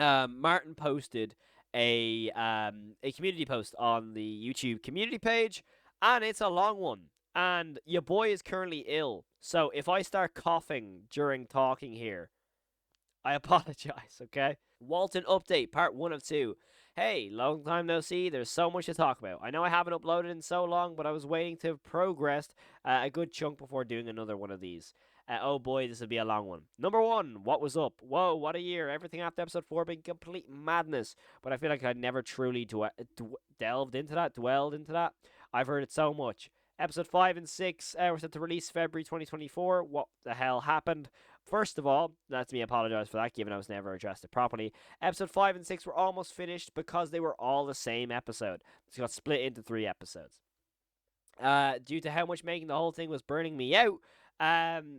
Martin posted a community post on the YouTube community page, and it's a long one. And your boy is currently ill, so if I start coughing during talking here, I apologize, okay? Walton update, part 1 of 2. Hey, long time no see. There's so much to talk about. I know I haven't uploaded in so long, but I was waiting to progress a good chunk before doing another one of these. Oh boy, this will be a long one. Number 1, what was up? Whoa, what a year. Everything after episode 4 being complete madness. But I feel like I never truly delved into that, dwelled into that. I've heard it so much. Episode 5 and 6 were set to release February 2024. What the hell happened? First of all, let me apologize for that, given I was never addressed it properly. Episode 5 and 6 were almost finished because they were all the same episode. It got split into 3 episodes. Due to how much making the whole thing was burning me out,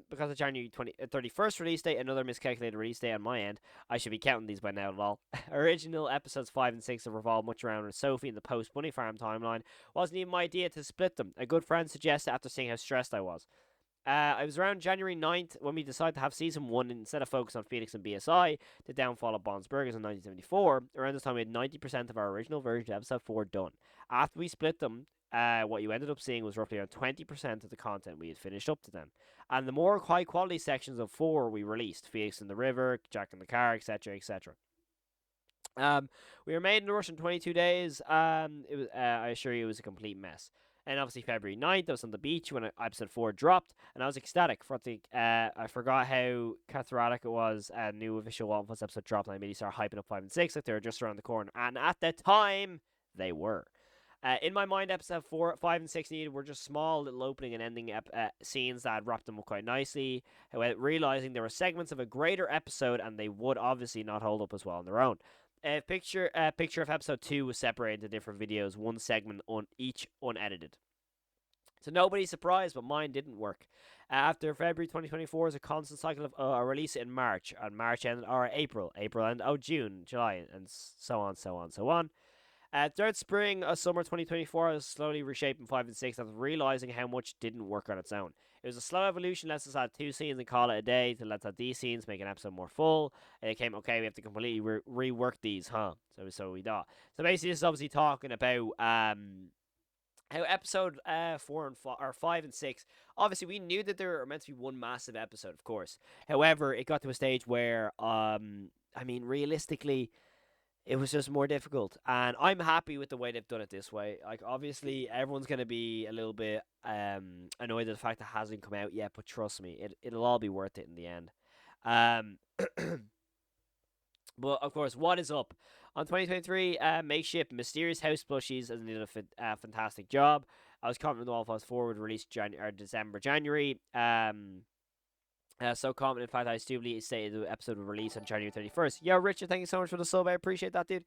because of January 31st release date, another miscalculated release date on my end. I should be counting these by now at all. Original episodes 5 and 6 have revolved much around Sophie and the post Bunny Farm timeline. Wasn't even my idea to split them. A good friend suggested after seeing how stressed I was. It was around January 9th when we decided to have season 1 instead of focus on Phoenix and BSI, the downfall of Bond's Burgers in 1974. Around this time, we had 90% of our original version of episode 4 done. After we split them, what you ended up seeing was roughly around 20% of the content we had finished up to then. And the more high quality sections of 4 we released, Phoenix in the River, Jack in the Car, etc., etc. We were made in a rush in 22 days. It was, I assure you, it was a complete mess. And obviously February 9th, I was on the beach when episode 4 dropped, and I was ecstatic. I forgot how cathartic it was. A new official Walten Plus episode dropped, and I immediately started hyping up 5 and 6 like they were just around the corner. And at the time, they were. In my mind, episode 4, 5, and 6 needed were just small little opening and ending scenes that wrapped them up quite nicely. However, realizing there were segments of a greater episode, and they would obviously not hold up as well on their own. Picture of episode 2 was separated into different videos, one segment on each unedited. So nobody's surprised, but mine didn't work. After February 2024 is a constant cycle of a release in March, and March ended or April and June, July, and so on, so on, so on. Third spring, summer 2024, I was slowly reshaping 5 and 6 after realizing how much didn't work on its own. It was a slow evolution. Let's just add 2 scenes and call it a day. To let's add these scenes, make an episode more full. And it came, okay, we have to completely rework these, huh? So we thought. So basically, this is obviously talking about how episode 5 and 6. Obviously, we knew that there were meant to be one massive episode, of course. However, it got to a stage where, I mean, realistically, it was just more difficult, and I'm happy with the way they've done it this way. Like, obviously, everyone's gonna be a little bit annoyed at the fact that it hasn't come out yet, but trust me, it'll all be worth it in the end. Um, but of course, what is up on 2023? Makeshift mysterious house plushies has did a fantastic job. I was confident the All Falls Forward released December, January. So confident, in fact, I stupidly stated the episode would release on January 31st. Yo, Richard, thank you so much for the sub. I appreciate that, dude.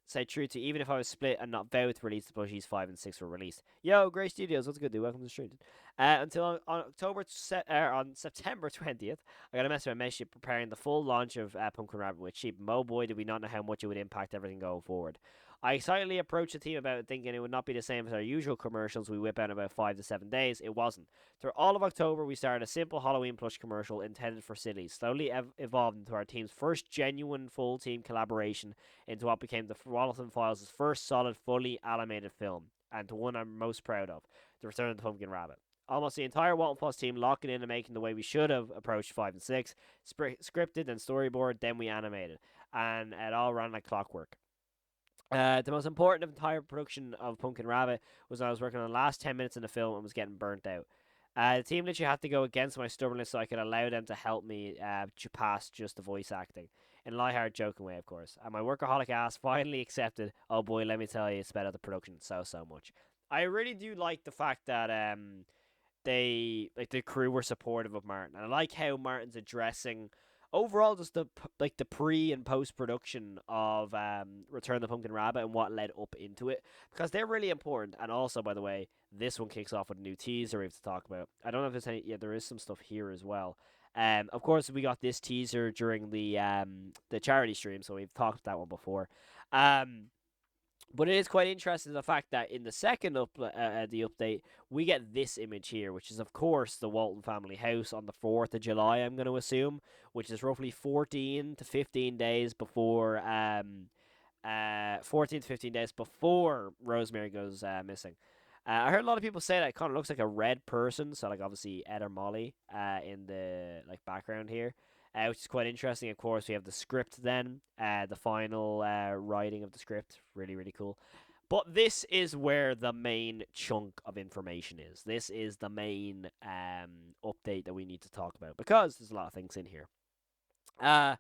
Say true to even if I was split and not vowed to release, the plushies 5 and 6 were released. Yo, Grey Studios, what's good, dude? Welcome to the stream. Until on September 20th, I got a message from Meship preparing the full launch of Pumpkin Rabbit with Sheep. Oh boy, did we not know how much it would impact everything going forward. I excitedly approached the team about it, thinking it would not be the same as our usual commercials we whip out in about 5 to 7 days. It wasn't. Through all of October, we started a simple Halloween plush commercial intended for cities, slowly evolved into our team's first genuine full team collaboration into what became the Walten Files' first solid, fully animated film, and the one I'm most proud of, The Return of the Pumpkin Rabbit. Almost the entire Walten Plus team locking in and making the way we should have approached 5 and 6, scripted and storyboard, then we animated, and it all ran like clockwork. The most important of the entire production of Pumpkin Rabbit was when I was working on the last 10 minutes in the film and was getting burnt out. The team literally had to go against my stubbornness so I could allow them to help me past just the voice acting. In a lighthearted, joking way, of course. And my workaholic ass finally accepted, oh boy, let me tell you, it sped up the production so much. I really do like the fact that the crew were supportive of Martin. And I like how Martin's addressing overall just the pre and post production of Return of the Pumpkin Rabbit and what led up into it, because they're really important. And also, by the way, this one kicks off with a new teaser we have to talk about. I don't know if there's any. Yeah, there is some stuff here as well. Of course, we got this teaser during the charity stream, so we've talked about that one before. Um, But it is quite interesting the fact that in the second the update, we get this image here, which is of course the Walton family house on the 4th of July. I'm going to assume, which is roughly 14 to 15 days before 14 to 15 days before Rosemary goes missing. I heard a lot of people say that it kind of looks like a red person, so like obviously Ed or Molly in the like background here, which is quite interesting. Of course, we have the script then, the final writing of the script, really cool. But this is where the main chunk of information is. This is the main update that we need to talk about because there's a lot of things in here. Uh,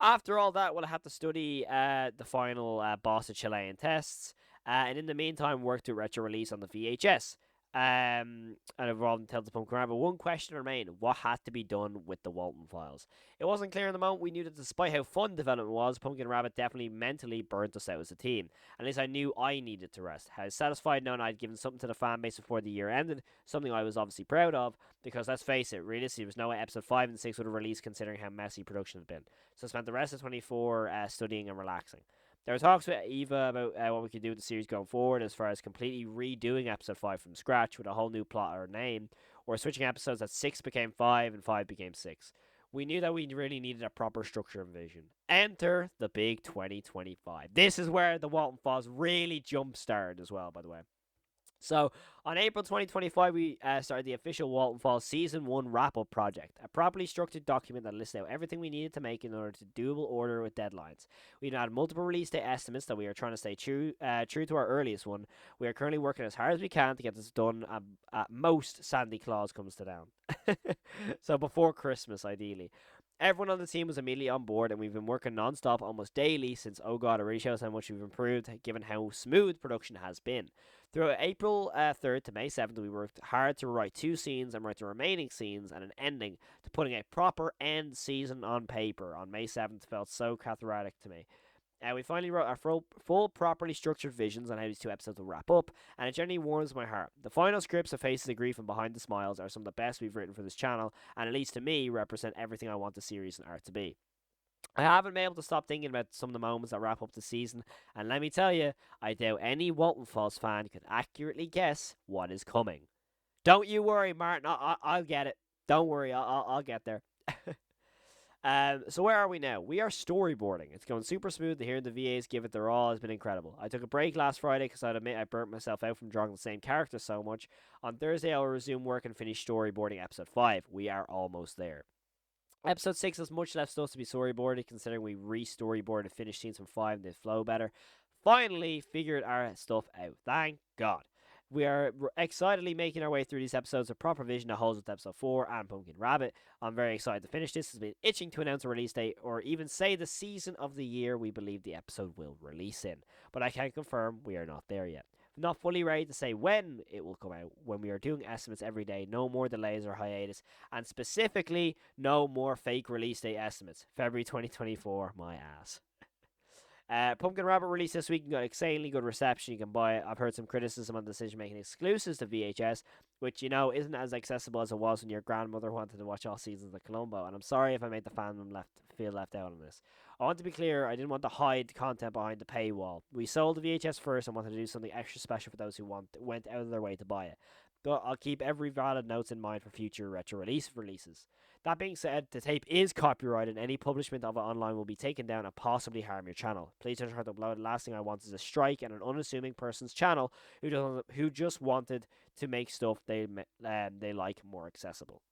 After all that, we'll have to study the final boss of Chilean tests, and in the meantime, work to retro release on the VHS. And involved in Tales of Pumpkin Rabbit. One question remained: what had to be done with the Walton files? It wasn't clear in the moment. We knew that despite how fun development was, Pumpkin Rabbit definitely mentally burnt us out as a team. At least I knew I needed to rest. I was satisfied knowing I'd given something to the fan base before the year ended, something I was obviously proud of, because let's face it, realistically, there was no way episode 5 and 6 would have released considering how messy production had been. So I spent the rest of 24 studying and relaxing. There were talks with Eva about what we could do with the series going forward, as far as completely redoing episode 5 from scratch with a whole new plot or name, or switching episodes that 6 became 5 and 5 became 6. We knew that we really needed a proper structure and vision. Enter the big 2025. This is where the Walton Files really jump started as well, by the way. So, on April 2025, we started the official Walton Falls Season 1 wrap up project, a properly structured document that lists out everything we needed to make in order to doable order with deadlines. We've had multiple release date estimates that we are trying to stay true to our earliest one. We are currently working as hard as we can to get this done at most Sandy Claus comes to down. So, before Christmas, ideally. Everyone on the team was immediately on board, and we've been working non-stop almost daily since, oh god, it really shows how much we've improved given how smooth production has been. Throughout April 3rd to May 7th, we worked hard to write 2 scenes and write the remaining scenes and an ending to putting a proper end season on paper. On May 7th felt so cathartic to me. We finally wrote our full, properly structured visions on how these 2 episodes will wrap up, and it genuinely warms my heart. The final scripts of Faces of Grief and Behind the Smiles are some of the best we've written for this channel, and at least to me, represent everything I want the series and art to be. I haven't been able to stop thinking about some of the moments that wrap up the season, and let me tell you, I doubt any Walton Falls fan could accurately guess what is coming. Don't you worry, Martin. I'll get it. Don't worry, I'll get there. So where are we now? We are storyboarding. It's going super smooth. To hear the VAs give it their all has been incredible. I took a break last Friday because I'd admit I burnt myself out from drawing the same character so much. On Thursday, I'll resume work and finish storyboarding episode 5. We are almost there. Episode 6 has much left stuff to be storyboarded, considering we re-storyboarded finished scenes from 5 and they flow better. Finally figured our stuff out. Thank God. We are excitedly making our way through these episodes of proper vision that holds with episode 4 and Pumpkin Rabbit. I'm very excited to finish this. Has been itching to announce a release date or even say the season of the year we believe the episode will release in. But I can confirm we are not there yet. Not fully ready to say when it will come out, when we are doing estimates every day, no more delays or hiatus, and specifically, no more fake release date estimates. February 2024, my ass. Pumpkin Rabbit released this week and got insanely good reception. You can buy it. I've heard some criticism on the decision making exclusives to VHS, which isn't as accessible as it was when your grandmother wanted to watch all seasons of Columbo. And I'm sorry if I made the fandom feel left out on this. I want to be clear, I didn't want to hide content behind the paywall. We sold the VHS first and wanted to do something extra special for those who went out of their way to buy it. But I'll keep every valid notes in mind for future retro releases. That being said, the tape is copyrighted and any publishment of it online will be taken down and possibly harm your channel. Please don't try to upload it. The last thing I want is a strike and an unassuming person's channel who just wanted to make stuff they like more accessible.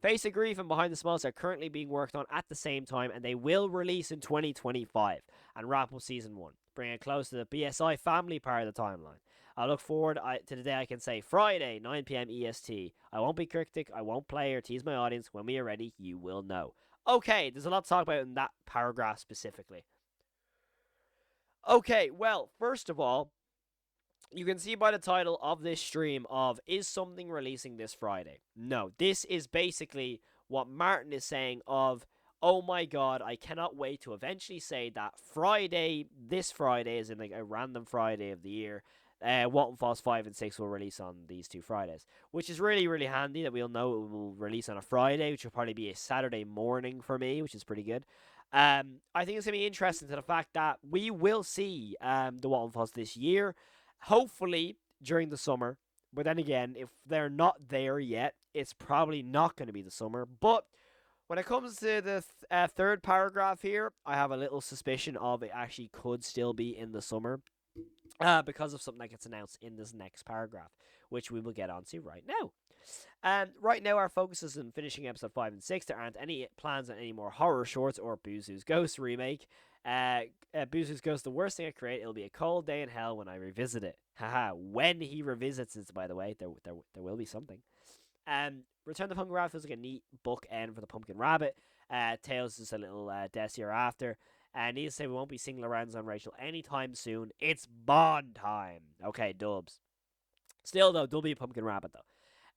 Face of Grief and Behind the Smiles are currently being worked on at the same time, and they will release in 2025 and wrap up season 1, bringing it close to the BSI family part of the timeline. I look forward to the day I can say Friday, 9 p.m. EST. I won't be cryptic, I won't play or tease my audience. When we are ready, you will know. Okay, there's a lot to talk about in that paragraph specifically. Okay, well, first of all, you can see by the title of this stream of Is Something Releasing This Friday? No, this is basically what Martin is saying of, oh my god, I cannot wait to eventually say that Friday, this Friday, is in like a random Friday of the year, Walten Falls 5 and 6 will release on these 2 Fridays, which is really, really handy that we'll know it will release on a Friday, which will probably be a Saturday morning for me, which is pretty good. I think it's going to be interesting to the fact that we will see the Walten Falls this year, hopefully during the summer. But then again, if they're not there yet, it's probably not going to be the summer. But when it comes to the third paragraph here, I have a little suspicion of it actually could still be in the summer because of something that gets announced in this next paragraph, which we will get onto right now. Right now, our focus is on finishing episode 5 and 6. There aren't any plans on any more horror shorts or Boozu's Ghost remake. Boozu's Ghost, the worst thing I create, it'll be a cold day in hell when I revisit it. Haha, when he revisits it, by the way, there will be something. Return to Pumpkin Rabbit feels like a neat book end for the Pumpkin Rabbit. Tails is a little deaths after. And needless to say, we won't be seeing Lorenzo and Rachel anytime soon. It's Bond time. Okay, dubs. Still, though, there'll be a Pumpkin Rabbit, though.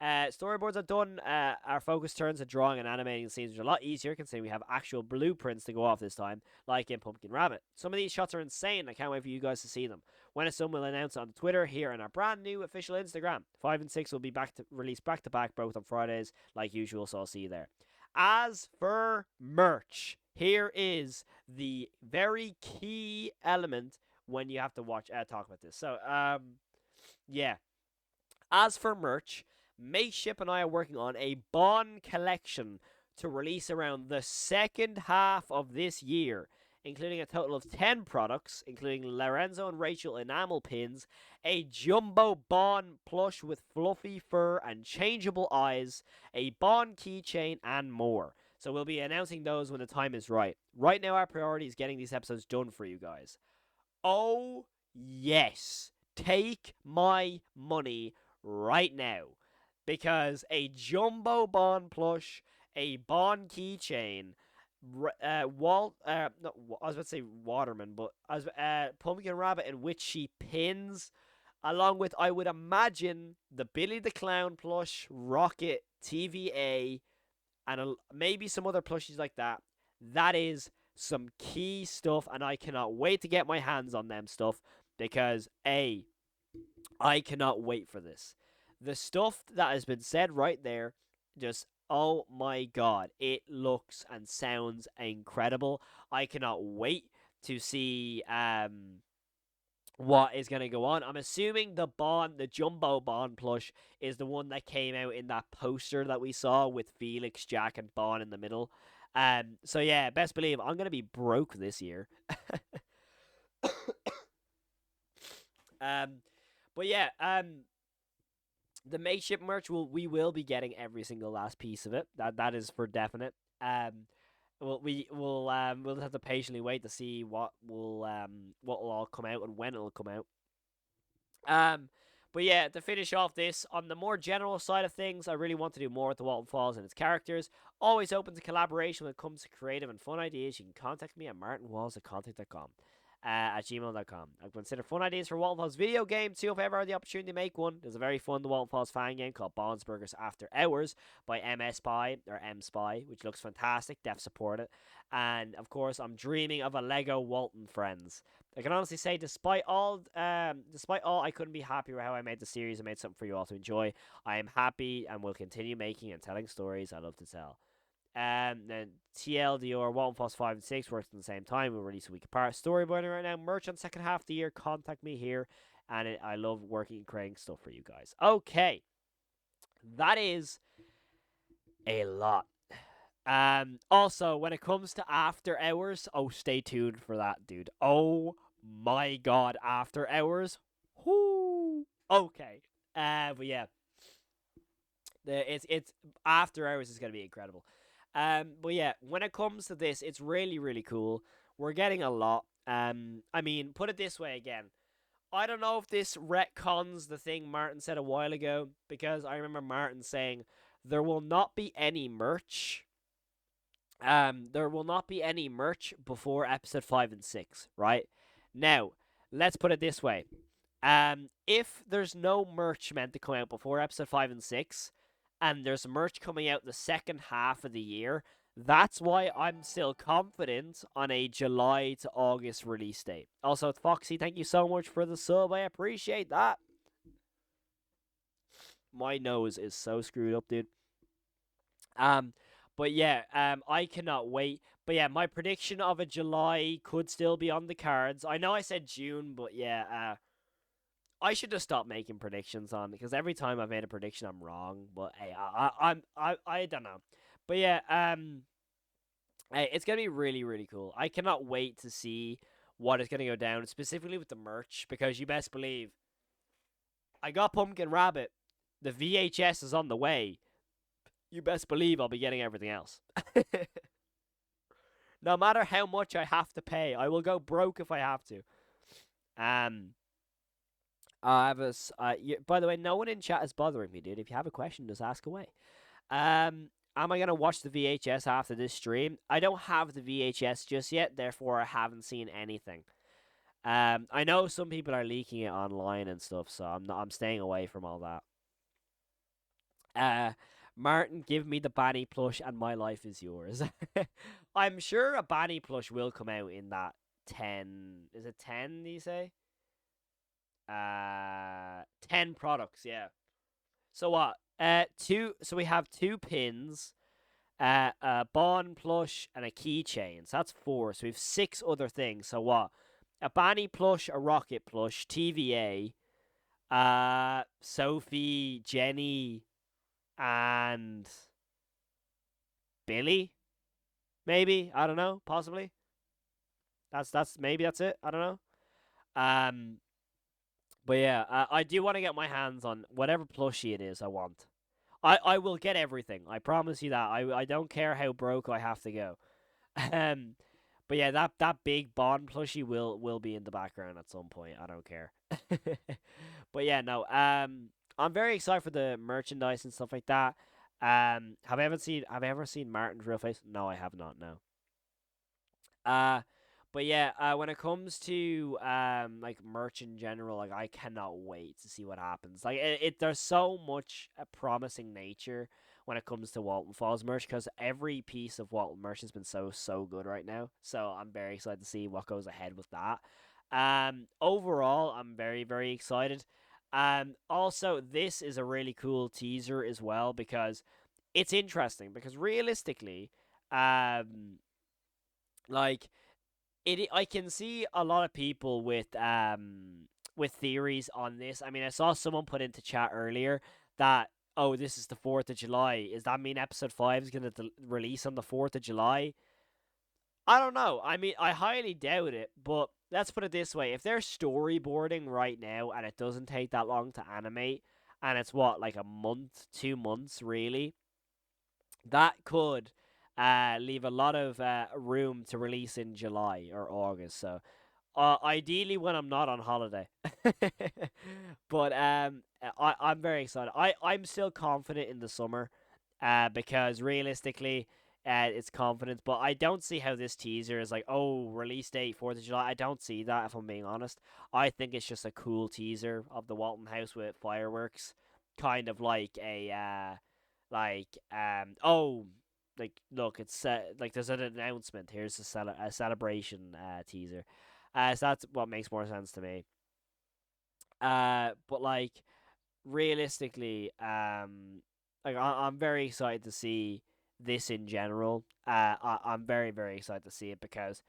Storyboards are done. Our focus turns to drawing and animating scenes, which are a lot easier considering we have actual blueprints to go off this time, like in Pumpkin Rabbit. Some of these shots are insane. I can't wait for you guys to see them. When it's done, we'll announce it on Twitter, here on our brand new official Instagram. 5 and 6 will be released back to back, both on Fridays, like usual, so I'll see you there. As for merch, here is the very key element when you have to talk about this. So, yeah. As for merch, Mateship and I are working on a Bond collection to release around the second half of this year, including a total of 10 products, including Lorenzo and Rachel enamel pins, a jumbo Bond plush with fluffy fur and changeable eyes, a Bond keychain, and more. So we'll be announcing those when the time is right. Right now, our priority is getting these episodes done for you guys. Oh, yes. Take my money right now. Because a jumbo Bond plush, a Bond keychain, I was about to say Waterman, but Pumpkin Rabbit and Witchy pins, along with, I would imagine, the Billy the Clown plush, Rocket, TVA, and maybe some other plushies like that. That is some key stuff, and I cannot wait to get my hands on them stuff, because I cannot wait for this. The stuff that has been said right there, just, oh my god, it looks and sounds incredible. I cannot wait to see what is going to go on. I'm assuming the jumbo Bond plush is the one that came out in that poster that we saw with Felix, Jack, and Bond in the middle. So yeah, best believe I'm going to be broke this year. But yeah, the Mateship merch we will be getting every single last piece of it. That is for definite. We'll have to patiently wait to see what will all come out and when it'll come out. But yeah, to finish off this, on the more general side of things, I really want to do more with the Walten Falls and its characters. Always open to collaboration when it comes to creative and fun ideas. You can contact me at martinwalls@contact.com. At gmail.com. I've considered fun ideas for Walten Falls video game too if I ever had the opportunity to make one. There's a very fun The Walten Falls fan game called Bonds Burgers After Hours by MS Spy or M Spy, which looks fantastic. Def support it. And of course, I'm dreaming of a Lego Walton Friends. I can honestly say, despite all, I couldn't be happier with how I made the series and made something for you all to enjoy. I am happy and will continue making and telling stories I love to tell. Then TLDR, Walten Falls 5 and 6 works at the same time. We'll release a week apart. Storyboarding right now. Merch on second half of the year. Contact me here. And I love working and creating stuff for you guys. Okay. That is a lot. Also, when it comes to After Hours, stay tuned for that, dude. Oh my god, After Hours. Whoo. Okay. But yeah. It's After Hours is going to be incredible. But yeah, when it comes to this, it's really, really cool. We're getting a lot. I mean, put it this way again. I don't know if this retcons the thing Martin said a while ago, because I remember Martin saying there will not be any merch. There will not be any merch before episode 5 and 6, right? Now, let's put it this way. If there's no merch meant to come out before episode 5 and 6, and there's merch coming out the second half of the year, That's why I'm still confident on a July to August release date. Also, Foxy, thank you so much for the sub. I appreciate that. My nose is so screwed up, dude. Um, but yeah, I cannot wait. But yeah, my prediction of a July could still be on the cards. I know I said June, but yeah, I should just stop making predictions on, because every time I've made a prediction, I'm wrong. But hey, I don't know. But yeah, hey, it's gonna be really really cool. I cannot wait to see what is gonna go down, specifically with the merch, because you best believe I got Pumpkin Rabbit. The VHS is on the way. You best believe I'll be getting everything else. No matter how much I have to pay, I will go broke if I have to. Um, I have a. By the way, no one in chat is bothering me, dude. If you have a question, just ask away. Am I gonna watch the VHS after this stream? I don't have the VHS just yet, therefore I haven't seen anything. I know some people are leaking it online and stuff, so I'm staying away from all that. Uh, Martin, give me the Banny plush, and my life is yours. I'm sure a Banny plush will come out in that 10. Is it 10? Do you say? 10 products. Yeah. So what? Two. So we have two pins, a Bond plush, and a keychain. So that's four. So we have six other things. So what? A Banny plush, a Rocket plush, TVA, Sophie, Jenny, and Billy. Maybe, I don't know. Possibly. That's maybe that's it. I don't know. Um, but yeah, I do want to get my hands on whatever plushie it is I want. I will get everything. I promise you that. I don't care how broke I have to go. Um, but yeah, that big Bond plushie will be in the background at some point. I don't care. But yeah, no. I'm very excited for the merchandise and stuff like that. Have I ever seen Martin's real face? No, I have not. No. Uh, but yeah, when it comes to like merch in general, like I cannot wait to see what happens. Like there's so much promising nature when it comes to Walton Falls merch, because every piece of Walton merch has been so good right now. So I'm very excited to see what goes ahead with that. Overall, I'm very excited. Also, this is a really cool teaser as well, because it's interesting, because realistically, like I can see a lot of people with theories on this. I mean, I saw someone put into chat earlier that, oh, this is the 4th of July. Does that mean episode 5 is going to release on the 4th of July? I don't know. I mean, I highly doubt it, but let's put it this way. If they're storyboarding right now and it doesn't take that long to animate, and it's what, like a month, 2 months really, that could leave a lot of room to release in July or August. So ideally when I'm not on holiday. But I'm very excited. I'm still confident in the summer, because realistically, it's confidence. But I don't see how this teaser is like, oh, release date 4th of July. I don't see that, if I'm being honest. I think it's just a cool teaser of the Walton House with fireworks, kind of like a oh, like, look, it's like there's an announcement. Here's a celebration teaser. So that's what makes more sense to me. But like realistically, like I'm very excited to see this in general. I'm very excited to see it, because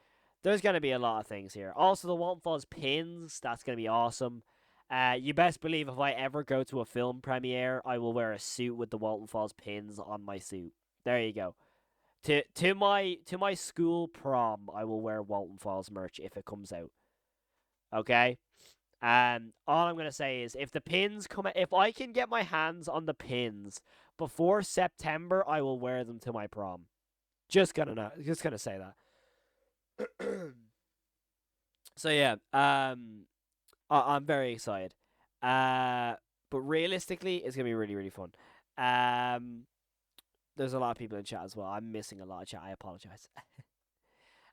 there's gonna be a lot of things here. Also, the Walton Falls pins. That's gonna be awesome. You best believe if I ever go to a film premiere, I will wear a suit with the Walton Falls pins on my suit. There you go. To my school prom, I will wear Walton Falls merch if it comes out. Okay. All I'm gonna say is, if the pins come, if I can get my hands on the pins before September, I will wear them to my prom. Just gonna say that. So yeah, I'm very excited. Uh, but realistically, it's gonna be really fun. Um, there's a lot of people in chat as well. I'm missing a lot of chat. I apologize.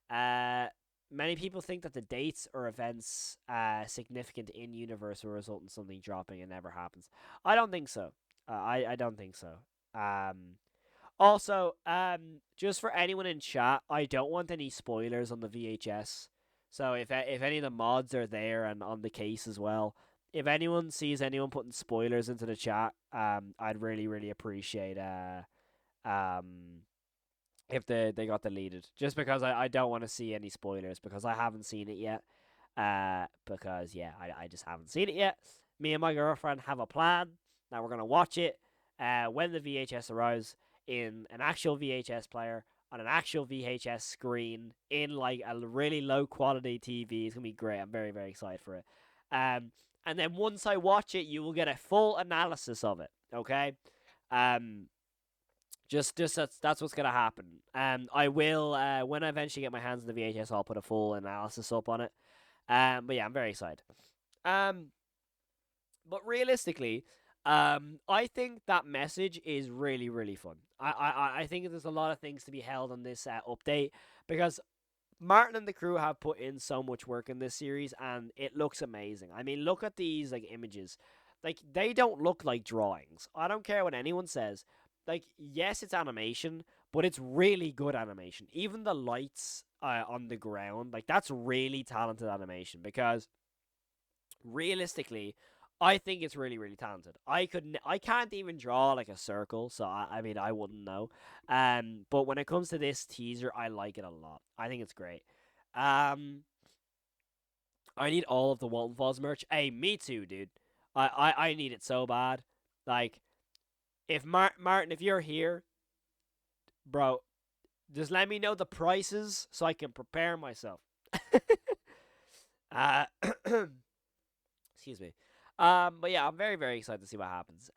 Uh, Many people think that the dates or events significant in universe will result in something dropping and never happens. I don't think so. I don't think so. Um, Also, just for anyone in chat, I don't want any spoilers on the VHS. So if any of the mods are there and on the case as well, if anyone sees anyone putting spoilers into the chat, I'd really appreciate um if they got deleted. Just because I don't want to see any spoilers because I haven't seen it yet. Because yeah, I just haven't seen it yet. Me and my girlfriend have a plan that we're gonna watch it when the VHS arrives in an actual VHS player on an actual VHS screen in like a really low quality TV. It's gonna be great. I'm very excited for it. And then once I watch it, you will get a full analysis of it. Okay. Um, just that's what's gonna happen. I will when I eventually get my hands on the VHS, I'll put a full analysis up on it. But yeah, I'm very excited. Um, but realistically, I think that message is really fun. I think there's a lot of things to be held on this update because Martin and the crew have put in so much work in this series, and it looks amazing. I mean, look at these like images. Like they don't look like drawings. I don't care what anyone says. Like yes, it's animation, but it's really good animation. Even the lights on the ground, like that's really talented animation because realistically, I think it's really talented. I can't even draw like a circle, so I mean I wouldn't know. But when it comes to this teaser, I like it a lot. I think it's great. Um, I need all of the Walten Falls merch. Hey, me too, dude. I need it so bad. Like, if Martin, if you're here, bro, just let me know the prices so I can prepare myself. uh, excuse me. But yeah, I'm very excited to see what happens.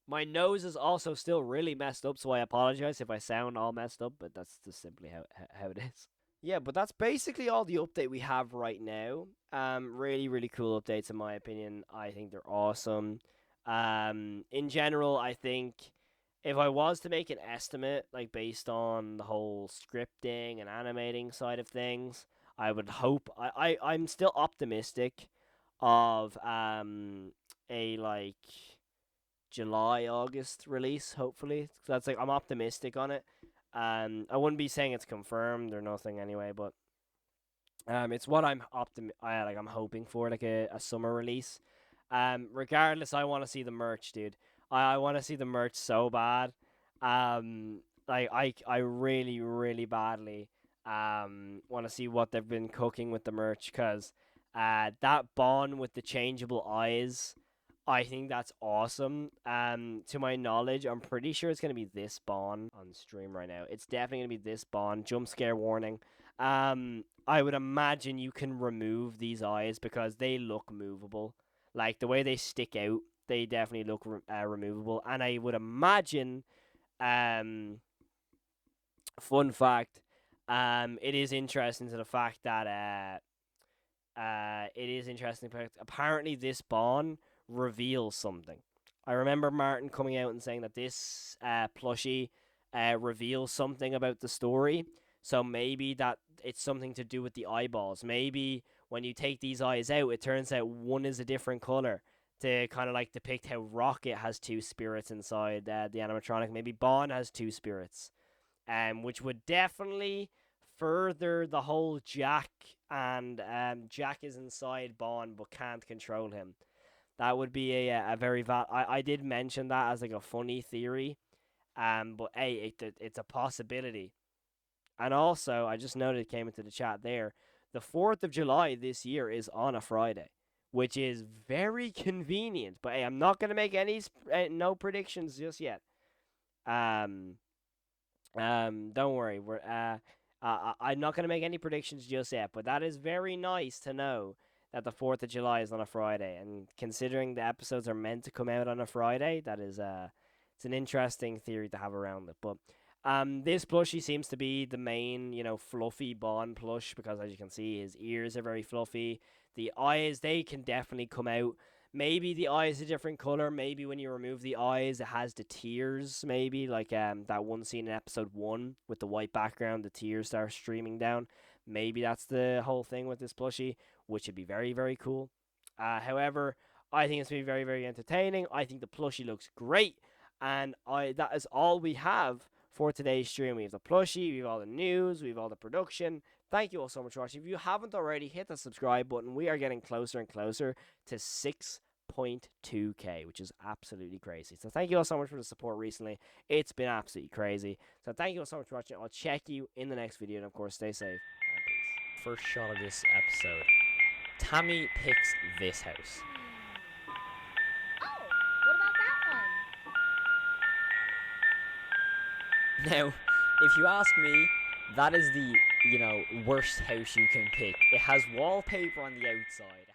My nose is also still really messed up, so I apologize if I sound all messed up, but that's just simply how it is. Yeah, but that's basically all the update we have right now. Really cool updates in my opinion. I think they're awesome. In general, I think if I was to make an estimate, like based on the whole scripting and animating side of things, I would hope I'm still optimistic of a like July August release. Hopefully, that's like I'm optimistic on it. I wouldn't be saying it's confirmed or nothing anyway, but it's what I'm hoping for, like a summer release. Regardless, I want to see the merch, dude. I want to see the merch so bad. Like I really badly want to see what they've been cooking with the merch because that bond with the changeable eyes, I think that's awesome. To my knowledge, I'm pretty sure it's gonna be this Bond on stream right now. It's definitely gonna be this Bond. Jump scare warning. I would imagine you can remove these eyes because they look movable. Like the way they stick out, they definitely look removable. And I would imagine, um, fun fact, it is interesting to the fact that it is interesting. Apparently, this Bond reveals something. I remember Martin coming out and saying that this plushie reveals something about the story. So maybe that it's something to do with the eyeballs. Maybe when you take these eyes out, it turns out one is a different color to kind of like depict how Rocket has two spirits inside the animatronic. Maybe Bond has two spirits, which would definitely further the whole Jack and Jack is inside Bond but can't control him. That would be a very I did mention that as like a funny theory, but hey, it's a possibility. And also, I just noted it came into the chat there. The 4th of July this year is on a Friday, which is very convenient. But hey, I'm not gonna make any no predictions just yet. Um, don't worry. I'm not gonna make any predictions just yet, but that is very nice to know that the 4th of July is on a Friday, and considering the episodes are meant to come out on a Friday, that is it's an interesting theory to have around it. But this plushie seems to be the main, fluffy Bond plush because as you can see, his ears are very fluffy. The eyes, they can definitely come out. Maybe the eye is a different color. Maybe when you remove the eyes, it has the tears. Maybe like that one scene in episode 1 with the white background, the tears start streaming down. Maybe that's the whole thing with this plushie, which would be very cool. However, I think it's gonna be very entertaining. I think the plushie looks great, and I that is all we have for today's stream. We have the plushie, we have all the news, we have all the production. Thank you all so much for watching. If you haven't already, hit the subscribe button. We are getting closer and closer to 6.2k, which is absolutely crazy. So thank you all so much for the support recently. It's been absolutely crazy. So thank you all so much for watching. I'll check you in the next video, and of course, stay safe and peace. First shot of this episode. Tammy picks this house. Oh, what about that one? Now, if you ask me, that is the, worst house you can pick. It has wallpaper on the outside.